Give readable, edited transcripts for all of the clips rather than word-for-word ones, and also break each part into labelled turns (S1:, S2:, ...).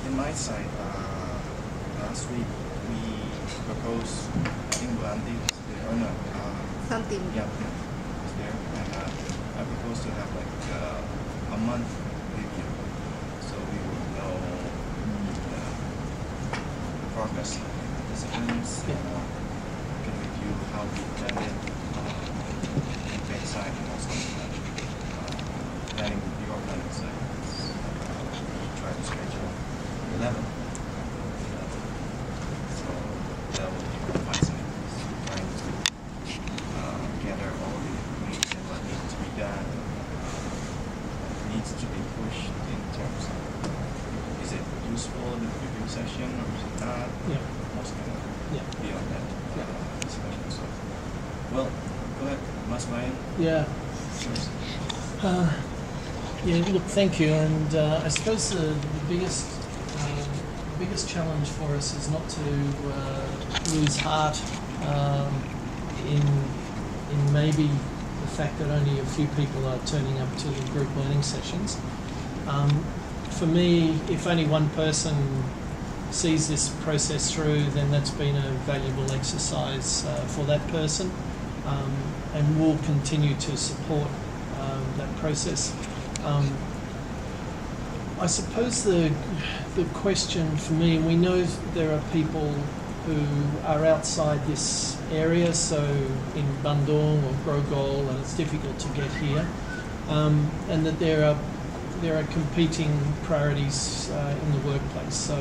S1: in my side, last week we proposed, I think Blandy was there, or no,
S2: Something.
S1: yeah, was there, and I proposed to have like a month review, so we would know the progress of the participants, can review how we attended, campaign side, and also planning your planning side. Try to schedule 11. So that will be my side. Trying to gather all the information what needs to be done, what needs to be pushed in terms of is it useful in the review session or is it not?
S3: Yeah.
S1: Most kind of beyond that discussion. So, well, go ahead, Mas Ryan.
S3: Yeah.
S1: Yours.
S3: Yeah, look, thank you. And I suppose the biggest challenge for us is not to lose heart in maybe the fact that only a few people are turning up to the group learning sessions. For me, if only one person sees this process through, then that's been a valuable exercise for that person, and we'll continue to support that process. I suppose the question for me, and we know there are people who are outside this area, so in Bandung or Grogol, and it's difficult to get here, and that there are competing priorities in the workplace. So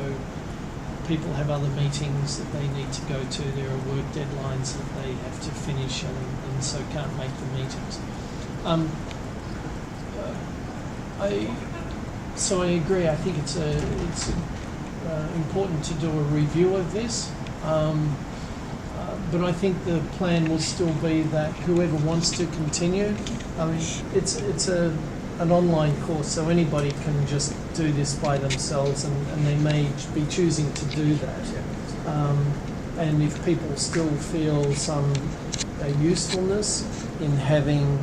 S3: people have other meetings that they need to go to. There are work deadlines that they have to finish, and so can't make the meetings. I agree. I think it's important to do a review of this, but I think the plan will still be that whoever wants to continue. I mean, it's an online course, so anybody can just do this by themselves, and they may be choosing to do that. And if people still feel some usefulness in having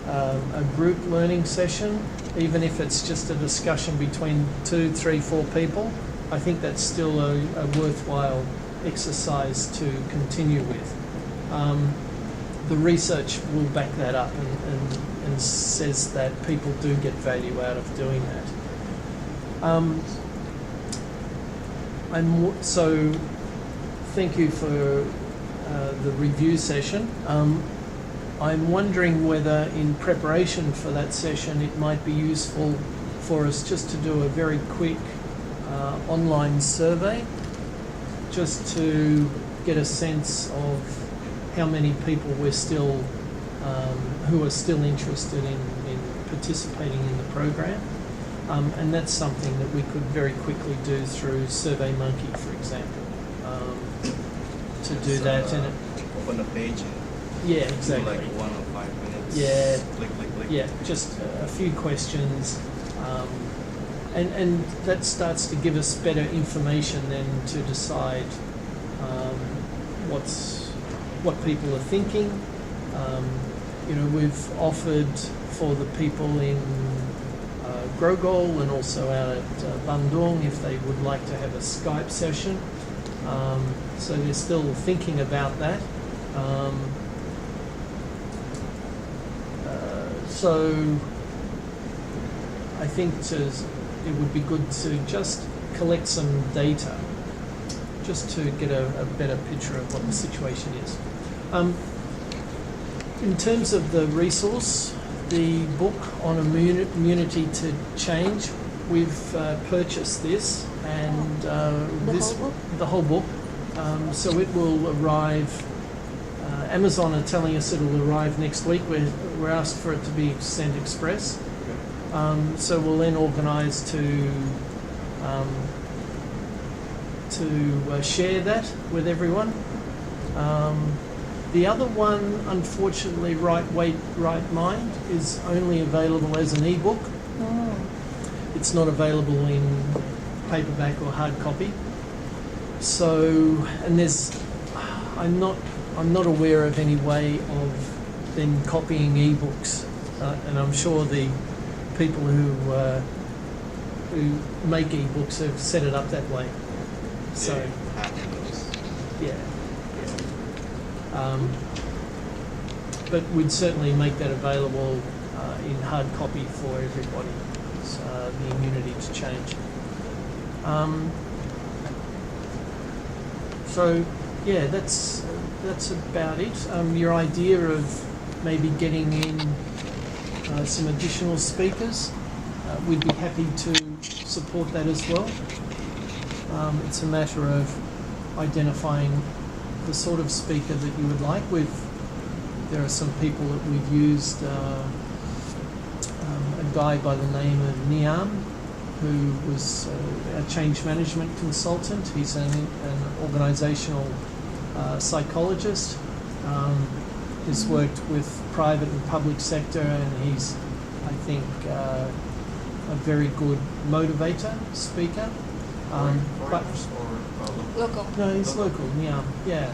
S3: a group learning session, even if it's just a discussion between 2, 3, 4 people, I think that's still a worthwhile exercise to continue with. The research will back that up and says that people do get value out of doing that. So thank you for the review session. I'm wondering whether in preparation for that session it might be useful for us just to do a very quick online survey, just to get a sense of how many people we're still, who are still interested in participating in the program. And that's something that we could very quickly do through SurveyMonkey, for example, to do that.
S1: Open the page and
S3: yeah, exactly.
S1: do like 1 or 5 minutes.
S3: Yeah.
S1: Click.
S3: Yeah, just a few questions, and that starts to give us better information then to decide what people are thinking. We've offered for the people in Grogol and also out at Bandung if they would like to have a Skype session. So they're still thinking about that. So I think it would be good to just collect some data just to get a better picture of what the situation is. In terms of the resource, the book on immunity to change, we've purchased this, and the whole book. So it will arrive. Amazon are telling us it'll arrive next week. We're asked for it to be sent express. So we'll then organise to share that with everyone. The other one, unfortunately, Right Weight, Right Mind, is only available as an ebook. It's not available in paperback or hard copy. So, and I'm not aware of any way of then copying ebooks, and I'm sure the people who who make ebooks have set it up that way. So
S1: They have those.
S3: yeah. But we'd certainly make that available in hard copy for everybody. The immunity to change. So yeah, that's about it. Your idea of maybe getting in some additional speakers, we'd be happy to support that as well. It's a matter of identifying the sort of speaker that you would like. There are some people that we've used. A guy by the name of Niam, who was a change management consultant. He's an organisational psychologist. He's worked with private and public sector, and he's, I think, a very good motivator speaker. But
S1: Foreigners or
S2: Local.
S3: no, he's local. Niam, yeah.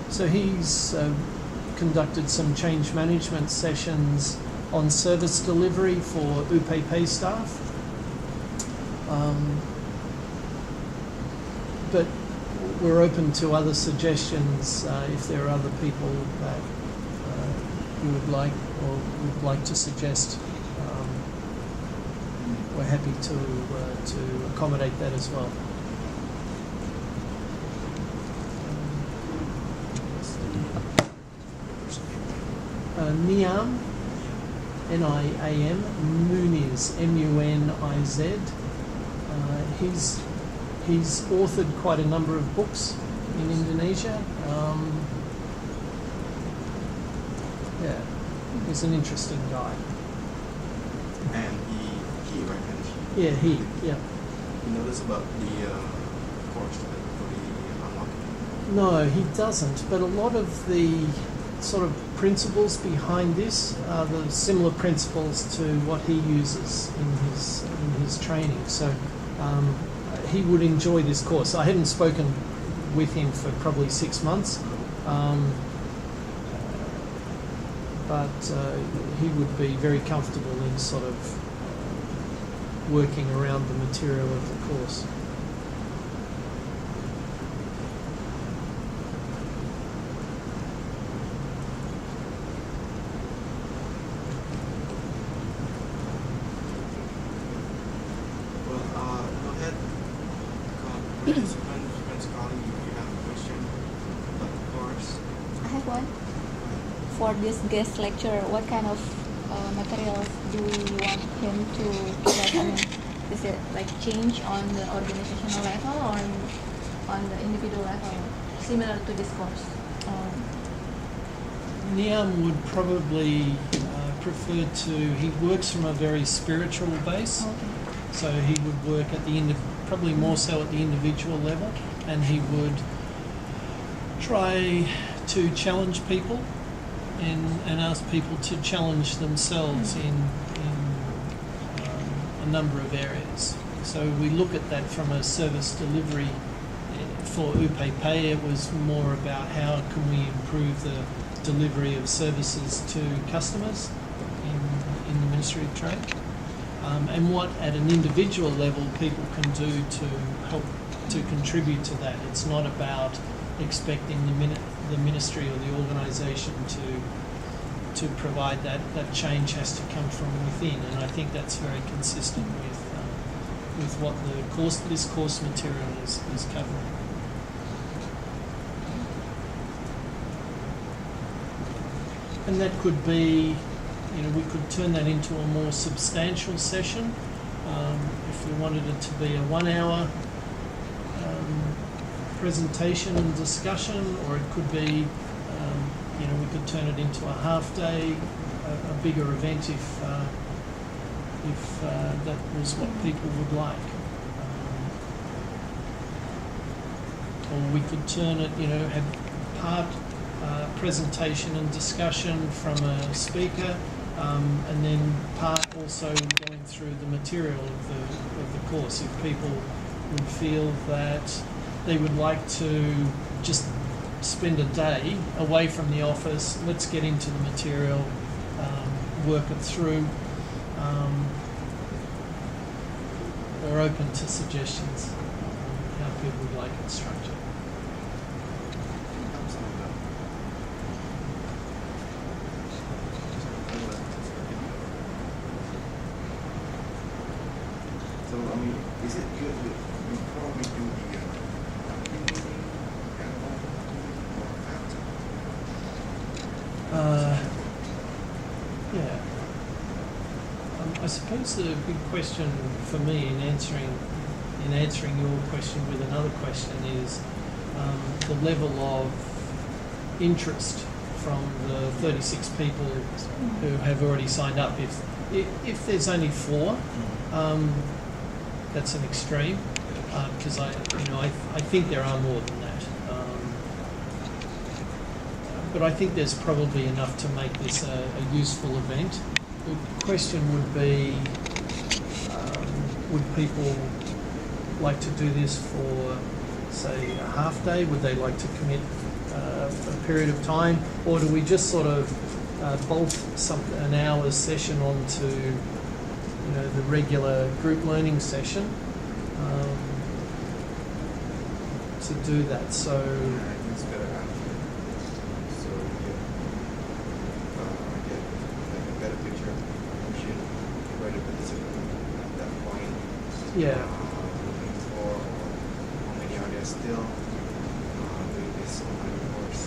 S3: So he's conducted some change management sessions on service delivery for UPP staff. But we're open to other suggestions if there are other people that you would like or would like to suggest. We're happy to accommodate that as well. Niam, Niam, Muniz, Muniz. He's authored quite a number of books in Indonesia. Yeah, he's an interesting guy.
S1: And he recommends.
S3: Yeah, yeah.
S1: You notice about the course for the unlocking?
S3: No, he doesn't. But a lot of the sort of principles behind this are the similar principles to what he uses in his training. So he would enjoy this course. I haven't spoken with him for probably 6 months, but he would be very comfortable in sort of working around the material of the course.
S1: Go ahead. Friends calling if you have a question about the course.
S2: I have one. For this guest lecturer, what kind of materials do you want him to present? I mean, is it like change on the organizational level or on the individual level, similar to this course?
S3: Niam would probably prefer to, he works from a very spiritual base,
S2: Okay.
S3: so he would work at the probably more so at the individual level, and he would try to challenge people and ask people to challenge themselves in a number of areas. So we look at that from a service delivery. For UPP, it was more about how can we improve the delivery of services to customers in the Ministry of Trade, and what at an individual level people can do to help to contribute to that. It's not about expecting the ministry or the organisation to provide that. That change has to come from within, and I think that's very consistent with what this course material is covering. And that could be, we could turn that into a more substantial session if we wanted it to be a 1 hour presentation and discussion, or it could be, we could turn it into a half day, a bigger event if that was what people would like. Or we could turn it, have part presentation and discussion from a speaker, and then part also going through the material of the course. If people would feel that they would like to just spend a day away from the office, let's get into the material, work it through. we're open to suggestions on how people would like it structured.
S1: So, I mean, is it good before we do the meeting and all, or after?
S3: Yeah. I suppose the big question for me in answering your question with another question is the level of interest from the 36 people who have already signed up. If there's only 4, that's an extreme, because I think there are more than that. But I think there's probably enough to make this a useful event. The question would be, would people like to do this for, say, a half day? Would they like to commit a period of time? Or do we just sort of bolt an hour's session onto the regular group learning session to do that? So
S1: I think it's better after. So I get like a better picture. We should try to participate at that point.
S3: yeah,
S1: Looking for how many are there still doing this online course.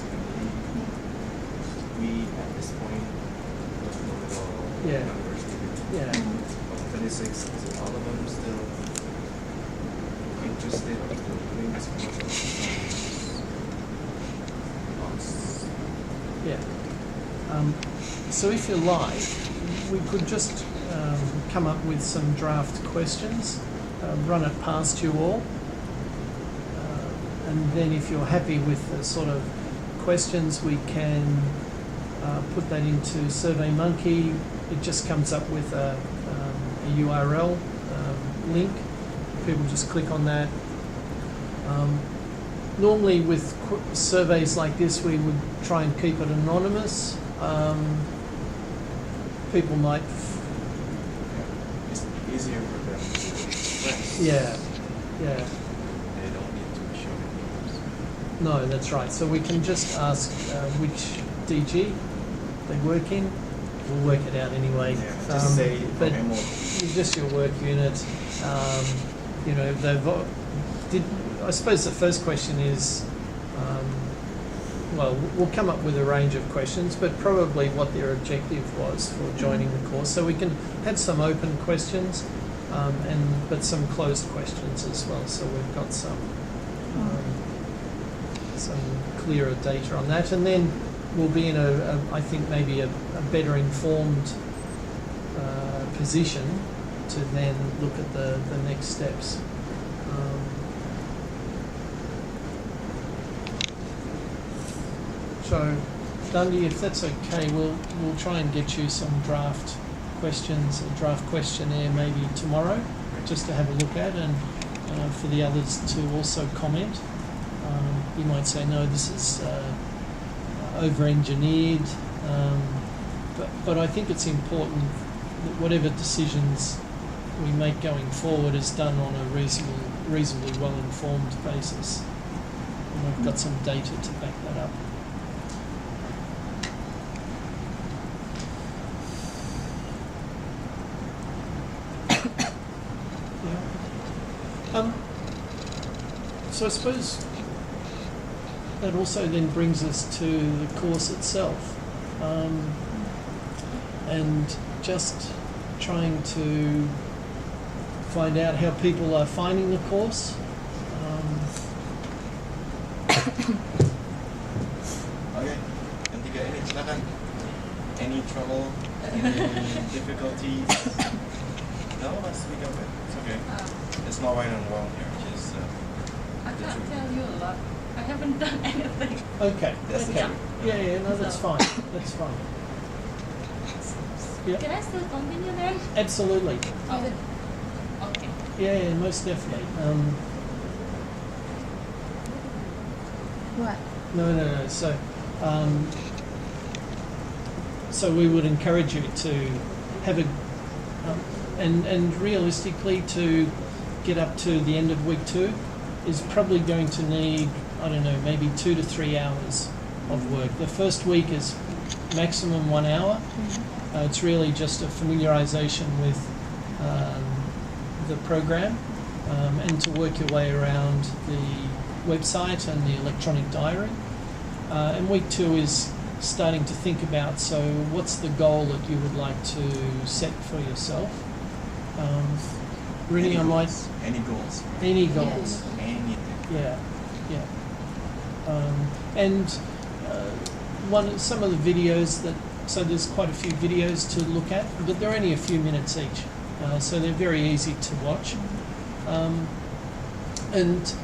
S1: We at this point don't know at all
S3: Yeah.
S1: numbers.
S3: yeah.
S1: 26, is it all of them still interested in doing this course?
S3: Yeah. So if you like, we could just come up with some draft questions, run it past you all, and then if you're happy with the sort of questions, we can put that into SurveyMonkey. It just comes up with a URL link. People just click on that. Normally with surveys like this, we would try and keep it anonymous. People might,
S1: It's easier for them to express.
S3: yeah.
S1: They don't need to show the numbers.
S3: No, that's right. So we can just ask which DG they work in. We'll work it out anyway.
S1: Yeah, just say
S3: but
S1: MO.
S3: just your work unit. I suppose the first question is, well, we'll come up with a range of questions, but probably what their objective was for joining the course. So we can have some open questions, but some closed questions as well. So we've got some clearer data on that, and then we'll be in I think maybe a better informed position to then look at the next steps. So, Dundee, if that's okay, we'll try and get you some draft questions, a draft questionnaire maybe tomorrow, just to have a look at, and for the others to also comment. You might say, no, this is over-engineered, but I think it's important that whatever decisions we make going forward is done on a reasonably well-informed basis. And I've got some data to back that up. So I suppose that also then brings us to the course itself, and just trying to find out how people are finding the course.
S1: Okay. Ketiga ini silakan. Any trouble? Any difficulties? No, let's speak up it. It's okay. It's not right and wrong here. Just
S4: I can't tell you a lot. I haven't done anything.
S3: Okay.
S1: That's the
S3: Okay.
S1: truth.
S3: Yeah. No, that's fine. That's fine. Yeah.
S4: Can I still continue then?
S3: Absolutely.
S4: Oh. Okay.
S3: Yeah, most definitely.
S2: What?
S3: No. So we would encourage you to have and realistically to get up to the end of week 2 is probably going to need, I don't know, maybe 2 to 3 hours of work. The first week is maximum 1 hour. It's really just a familiarization with the program and to work your way around the website and the electronic diary. And week 2 is starting to think about, so what's the goal that you would like to set for yourself? Really, I might...
S1: Any goals?
S3: Any goals.
S1: Anything.
S3: Yeah. And some of the videos so there's quite a few videos to look at, but they're only a few minutes each, so they're very easy to watch. And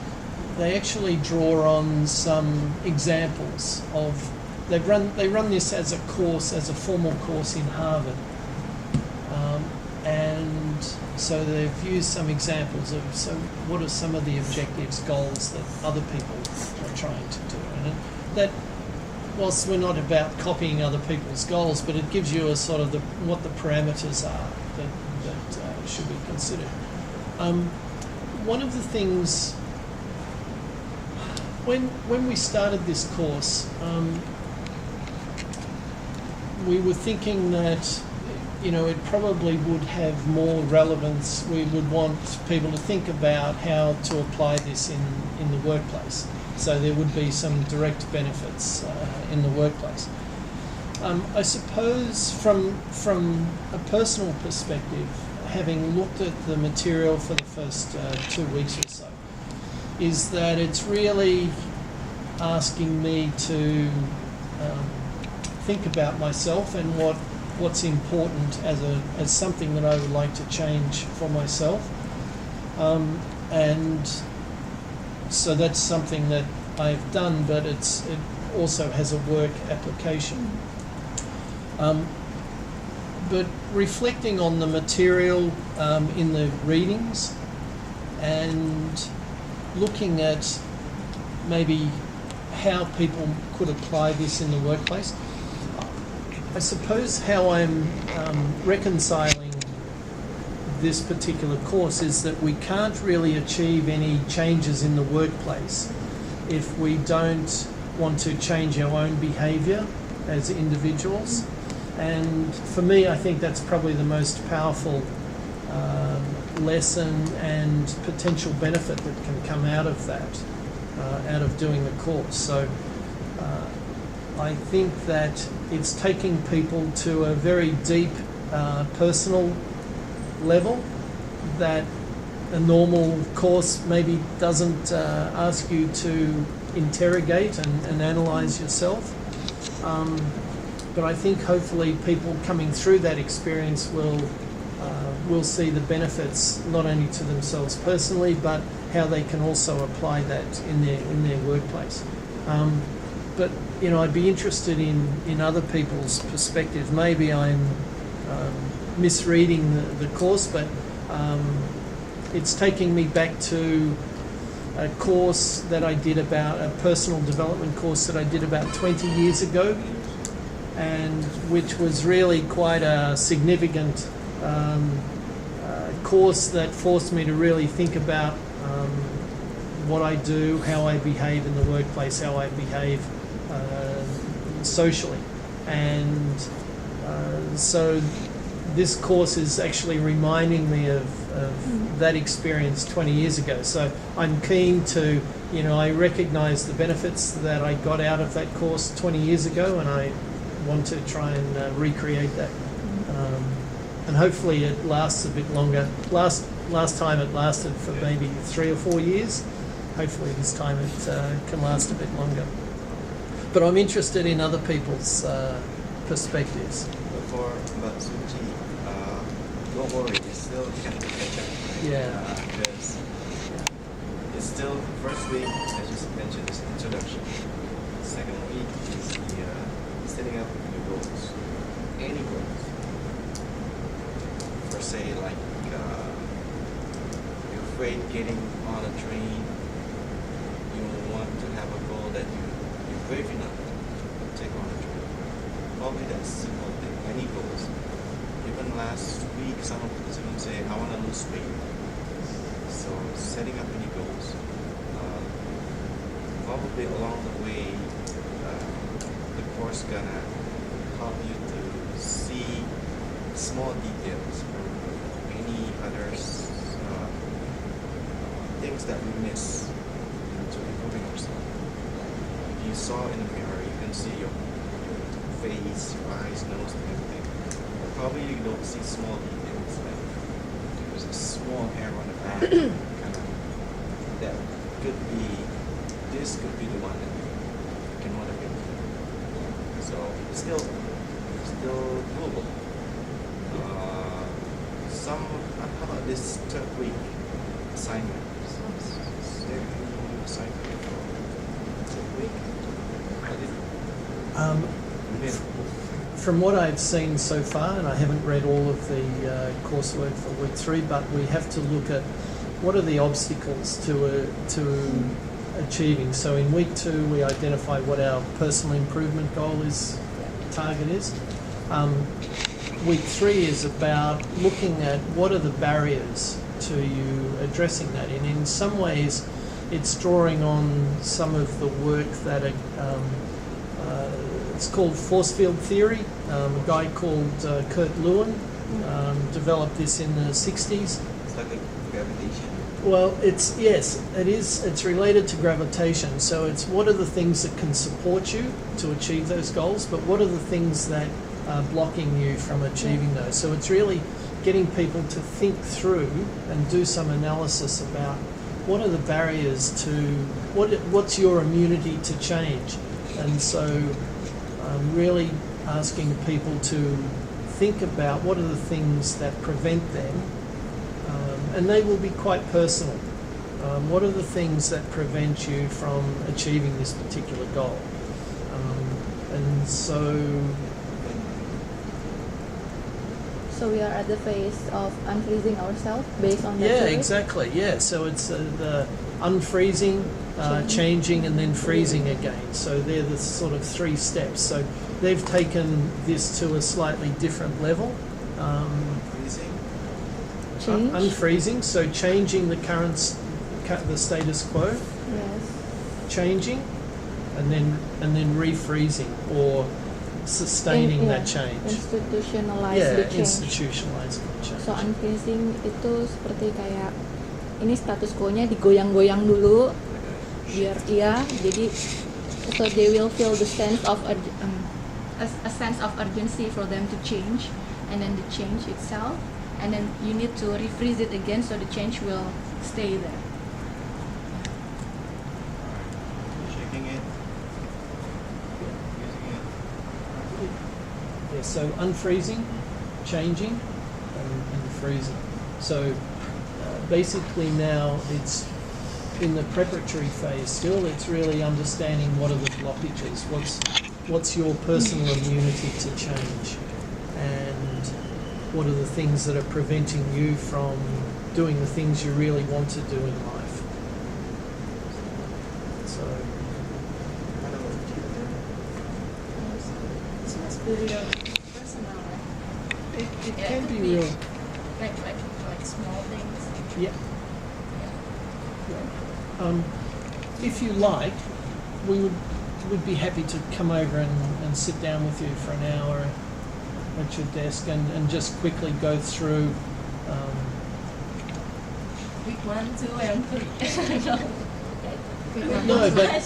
S3: they actually draw on some examples of, they run this as a course, as a formal course in Harvard. And so they've used some examples of, so what are some of the objectives, goals that other people are trying to do? And that, whilst we're not about copying other people's goals, but it gives you a sort of what the parameters are that should be considered. One of the things, when we started this course, we were thinking that, you know, it probably would have more relevance. We would want people to think about how to apply this in the workplace. So there would be some direct benefits in the workplace. I suppose from a personal perspective, having looked at the material for the first 2 weeks or so, is that it's really asking me to think about myself and what's important as something that I would like to change for myself. And so that's something that I've done, but it also has a work application. But reflecting on the material in the readings and looking at maybe how people could apply this in the workplace, I suppose how I'm reconciling this particular course is that we can't really achieve any changes in the workplace if we don't want to change our own behaviour as individuals. And for me, I think that's probably the most powerful lesson and potential benefit that can come out of that, out of doing the course. So I think that it's taking people to a very deep personal level that a normal course maybe doesn't ask you to interrogate and analyse yourself. But I think hopefully people coming through that experience will see the benefits not only to themselves personally, but how they can also apply that in their workplace. But you know, I'd be interested in other people's perspective. Maybe I'm misreading the course, but it's taking me back to a course that I did about a personal development course that I did about 20 years ago, and which was really quite a significant course that forced me to really think about what I do, how I behave in the workplace, how I behave socially. And so this course is actually reminding me of that experience 20 years ago. So I'm keen to, you know, I recognise the benefits that I got out of that course 20 years ago, and I want to try and recreate that. And hopefully it lasts a bit longer. Last time it lasted for maybe 3 or 4 years. Hopefully this time it can last a bit longer. But I'm interested in other people's perspectives.
S1: But for Suji, don't worry, you still can catch up. Right?
S3: Yeah.
S1: Because it's still, first week, as you mentioned, is introduction. Second week is the setting up your goals. Any goals. For say, like, you're afraid getting on a train, you want to have a goal that you're brave enough to take on a train. Probably that simple thing, any goals. Even last week, some of us even say, I want to lose weight. So setting up any goals, probably along the way, the course gonna help you to see small details from any others things that we miss to improving ourselves. If you saw in the mirror, you can see your face, your eyes, nose, and everything. But probably you don't see small details like there's a small hair on the back, kind of that could be. This could be the one that you can motivate. So still doable. How about this third week assignment? Is there any assignment for third week?
S3: From what I've seen so far, and I haven't read all of the coursework for week 3, but we have to look at what are the obstacles to achieving. So in week 2, we identify what our personal improvement goal is, target is. Week 3 is about looking at what are the barriers to you addressing that. And in some ways, it's drawing on some of the work that it's called force field theory. A guy called Kurt Lewin developed this in the 60s.
S1: It's like a gravitation.
S3: Well, it is. It's related to gravitation. So it's what are the things that can support you to achieve those goals, but what are the things that are blocking you from achieving those? So it's really getting people to think through and do some analysis about what are the barriers to, what's your immunity to change? And so really asking people to think about what are the things that prevent them. And they will be quite personal. What are the things that prevent you from achieving this particular goal? And so
S2: we are at the phase of unfreezing ourselves based on that
S3: yeah,
S2: theory?
S3: exactly. Yeah, so it's the unfreezing, changing, and then freezing again. So they're the sort of 3 steps. So they've taken this to a slightly different level.
S1: Freezing.
S2: Change?
S3: Unfreezing, so changing the the status quo,
S2: Yes.
S3: changing, and then refreezing or sustaining that change.
S2: Institutionalize
S3: Yeah,
S2: the change.
S3: institutionalizing the change.
S2: So unfreezing itu seperti kayak ini status quo-nya digoyang-goyang dulu biar jadi so they will feel the sense of a sense of urgency for them to change, and then the change itself, and then you need to refreeze it again so the change will stay there.
S1: Shaking it. Using it.
S3: Yeah, so unfreezing, changing, and freezing. So basically now it's in the preparatory phase still. It's really understanding what are the blockages, what's your personal immunity to change, and what are the things that are preventing you from doing the things you really want to do in life. So
S4: It must be real personal, right?
S3: it
S4: Yeah,
S3: can
S4: it
S3: be
S4: could be.
S3: real.
S4: Like small things.
S3: Yeah. If you like, we'd be happy to come over and sit down with you for an hour at your desk and just quickly go through.
S4: Week 1, 2, and 3.
S3: No, but
S4: I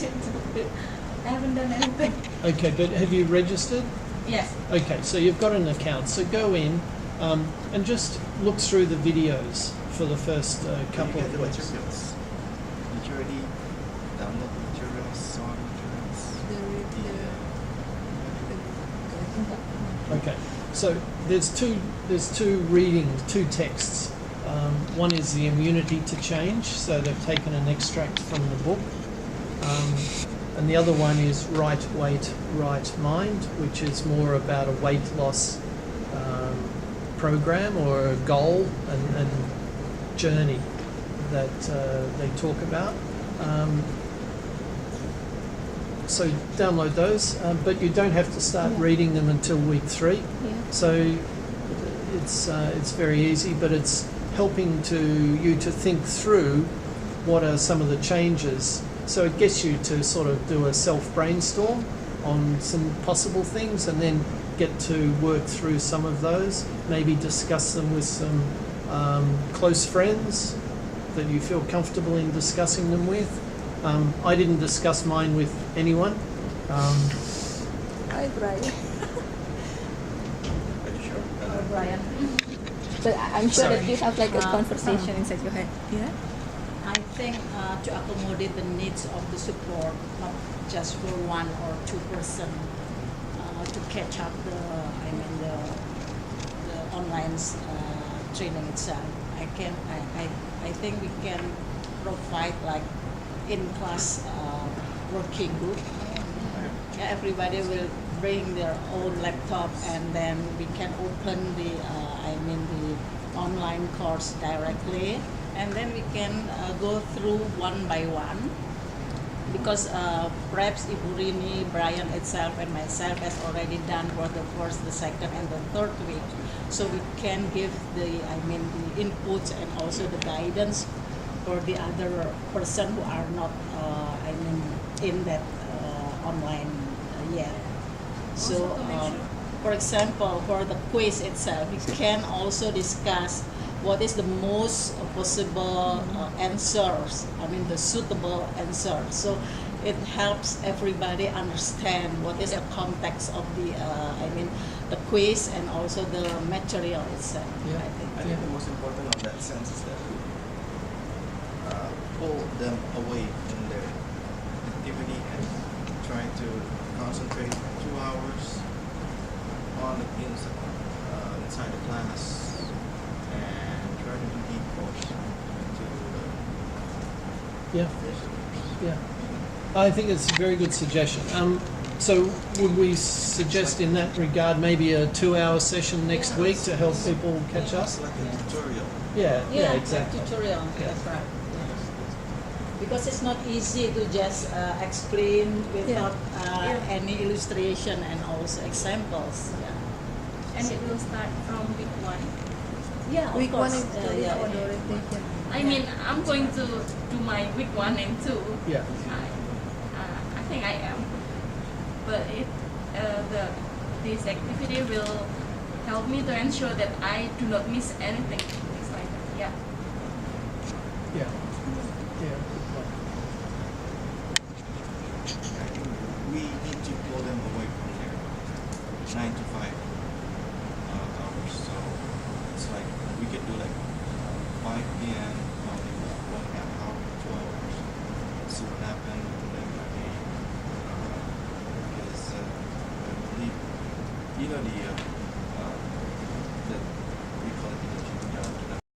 S4: haven't done anything.
S3: okay. But have you registered?
S4: Yes.
S3: Okay, so you've got an account. So go in and just look through the videos for the first couple of
S1: the
S3: weeks.
S1: materials. Did you already download materials, saw materials?
S3: Okay, so there's two readings, 2 texts. One is the immunity to change, so they've taken an extract from the book, and the other one is right weight, right mind, which is more about a weight loss program or a goal and journey that they talk about. So download those, but you don't have to start reading them until week 3.
S2: Yeah.
S3: So it's very easy, but it's helping you to think through what are some of the changes. So it gets you to sort of do a self-brainstorm on some possible things and then get to work through some of those, maybe discuss them with some close friends that you feel comfortable in discussing them with. I didn't discuss mine with anyone.
S2: Hi, Brian.
S1: Are you sure?
S2: Brian. But I'm sure that you have like a
S5: Uh,
S2: conversation inside your head. Yeah.
S5: I think to accommodate the needs of the support, not just for one or two person, to catch up the online training itself. I think we can provide like in class working group. Yeah, everybody will bring their own laptop and then we can open the the online course directly, and then we can go through one by one, because perhaps Ibu Rini, Brian itself and myself has already done for the first, the second and the third week, so we can give the the inputs and also the guidance for the other person who are not in that online yet. So,
S4: Also to make sure-
S5: for example, for the quiz itself, we can also discuss what is the most possible answers, the suitable answer. So it helps everybody understand what is the context of the, the quiz and also the material itself,
S3: Yeah.
S5: I think.
S1: I think the most important on that sense is that pull them away from their activity and try to concentrate 2 hours on the inside the class and try to do deep course to
S3: Yeah. Yeah. I think it's a very good suggestion. So would we suggest in that regard maybe a 2-hour session next
S5: Yeah.
S3: week to help people catch up?
S1: It's like a tutorial.
S3: Yeah, exactly.
S5: Tutorial, that's right. Because it's not easy to just explain without any illustration and also examples.
S4: And it will start from week 1.
S5: Yeah, of
S2: Week
S5: course.
S2: 1 is the
S5: yeah.
S2: orientation.
S4: I mean, I'm going to do my week 1 and 2.
S3: Yeah.
S4: I think I am. But this activity will help me to ensure that I do not miss anything. Things like that. Yeah.
S3: Yeah. Yeah. Good point.
S1: I think we need to pull them away from their 9 to 5 hours. So it's like we could do like 5 p.m. only 1.5 hour, 2 hours. See what happens and then again. Because I believe the